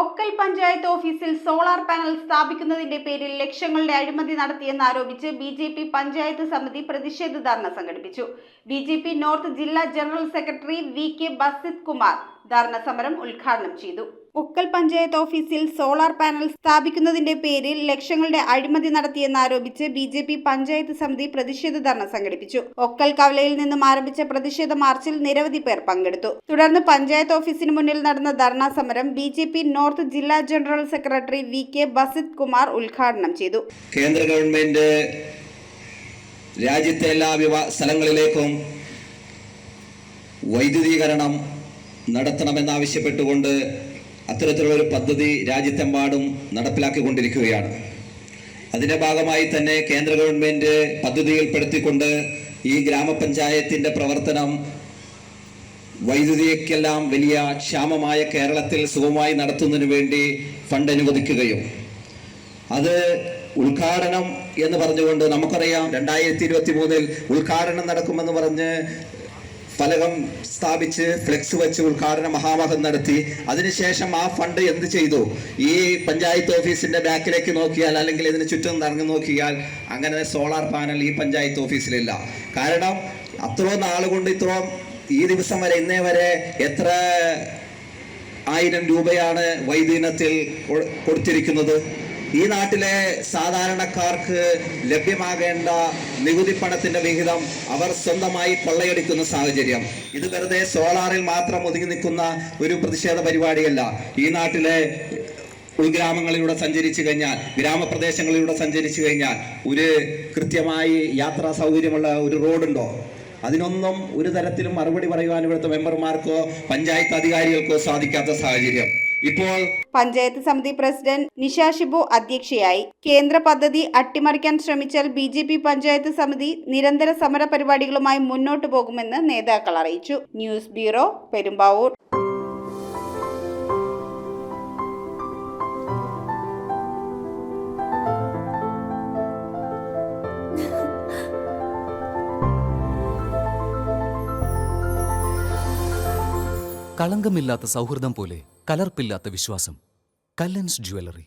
ഒക്കൽ പഞ്ചായത്ത് ഓഫീസിൽ solar panel സ്ഥാപിക്കുന്നതിന്റെ പേരിൽ ലക്ഷങ്ങളുടെ അഴിമതി നടത്തിയെന്നാരോപിച്ച് ബി.ജെ.പി. പഞ്ചായത്ത് സമിതി പ്രതിഷേധ ധർണ സംഘടിപ്പിച്ചു. ബി.ജെ.പി. നോർത്ത് ജില്ലാ general secretary VK. Basith Kumar ധർണ സമരം ഉദ്ഘാടനം ചെയ്തു. ഒക്കൽ പഞ്ചായത്ത് ഓഫീസിൽ സോളാർ പാനൽ സ്ഥാപിക്കുന്നതിന്റെ പേരിൽ ലക്ഷങ്ങളുടെ അഴിമതി നടത്തിയെന്നാരോപിച്ച് ബി.ജെ.പി. പഞ്ചായത്ത് സമിതി പ്രതിഷേധ ധർണ സംഘടിപ്പിച്ചു. ഒക്കൽ കവലയിൽ നിന്നും ആരംഭിച്ച പ്രതിഷേധ മാർച്ചിൽ നിരവധി പേർ പങ്കെടുത്തു. തുടർന്ന് പഞ്ചായത്ത് ഓഫീസിന് മുന്നിൽ നടന്ന ധർണാ സമരം ബി.ജെ.പി. നോർത്ത് ജില്ലാ general secretary VK. Basith Kumar ഉദ്ഘാടനം ചെയ്തു. കേന്ദ്ര ഗവൺമെന്റ് രാജ്യത്തെ എല്ലാ സ്ഥലങ്ങളിലേക്കും വൈദ്യുതീകരണം നടത്തണമെന്നാവശ്യപ്പെട്ടുകൊണ്ട് അത്തരത്തിലുള്ള ഒരു പദ്ധതി രാജ്യത്തെമ്പാടും നടപ്പിലാക്കിക്കൊണ്ടിരിക്കുകയാണ്. അതിന്റെ ഭാഗമായി തന്നെ കേന്ദ്ര ഗവൺമെന്റ് പദ്ധതിയിൽപ്പെടുത്തിക്കൊണ്ട് ഈ ഗ്രാമപഞ്ചായത്തിന്റെ പ്രവർത്തനം വൈദ്യുതിക്കെല്ലാം വലിയ ക്ഷാമമായ കേരളത്തിൽ സുഗമമായി നടത്തുന്നതിന് വേണ്ടി ഫണ്ട് അനുവദിക്കുകയും അത് ഉദ്ഘാടനം എന്ന് പറഞ്ഞുകൊണ്ട് നമുക്കറിയാം 2023 ഉദ്ഘാടനം നടക്കുമെന്ന് പറഞ്ഞ് ഫലകം സ്ഥാപിച്ച് ഫ്ലെക്സ് വെച്ച് ഉദ്ഘാടന മഹാമഹം നടത്തി. അതിനുശേഷം ആ ഫണ്ട് എന്ത് ചെയ്തു? ഈ പഞ്ചായത്ത് ഓഫീസിന്റെ ബാക്കിലേക്ക് നോക്കിയാൽ അല്ലെങ്കിൽ ഇതിന് ചുറ്റും നടന്നു നോക്കിയാൽ അങ്ങനെ സോളാർ പാനൽ ഈ പഞ്ചായത്ത് ഓഫീസിലില്ല. കാരണം അത്രയും നാളുകൊണ്ട് ഇത്രയും ഈ ദിവസം വരെ ഇന്നേ വരെ എത്ര 1000 രൂപയാണ് വൈദ്യുതിനത്തിൽ കൊടുത്തിരിക്കുന്നത്. ഈ നാട്ടിലെ സാധാരണക്കാർക്ക് ലഭ്യമാകേണ്ട നികുതി പണത്തിന്റെ വിഹിതം അവർ സ്വന്തമായി കൊള്ളയടിക്കുന്ന സാഹചര്യം. ഇത് വെറുതെ സോളാറിൽ മാത്രം ഒതുങ്ങി നിൽക്കുന്ന ഒരു പ്രതിഷേധ പരിപാടിയല്ല. ഈ നാട്ടിലെ ഉൾഗ്രാമങ്ങളിലൂടെ സഞ്ചരിച്ചു കഴിഞ്ഞാൽ, ഗ്രാമപ്രദേശങ്ങളിലൂടെ സഞ്ചരിച്ചു കഴിഞ്ഞാൽ ഒരു കൃത്യമായി യാത്രാ സൗകര്യമുള്ള ഒരു റോഡുണ്ടോ? അതിനൊന്നും ഒരു തരത്തിലും മറുപടി പറയുവാൻ ഇവിടുത്തെ മെമ്പർമാർക്കോ പഞ്ചായത്ത് അധികാരികൾക്കോ സാധിക്കാത്ത സാഹചര്യം. ഇപ്പോൾ പഞ്ചായത്ത് സമിതി പ്രസിഡന്റ് നിഷ ഷിബു അധ്യക്ഷയായി. കേന്ദ്ര പദ്ധതി അട്ടിമറിക്കാൻ ശ്രമിച്ചാൽ ബി.ജെ.പി. പഞ്ചായത്ത് സമിതി നിരന്തര സമര പരിപാടികളുമായി മുന്നോട്ടു പോകുമെന്ന് നേതാക്കൾ അറിയിച്ചു. News bureau, Perumbavoor. കളങ്കമില്ലാത്ത സൗഹൃദം പോലെ കലർപ്പില്ലാത്ത വിശ്വാസം. കല്ലൻസ് ജ്വല്ലറി.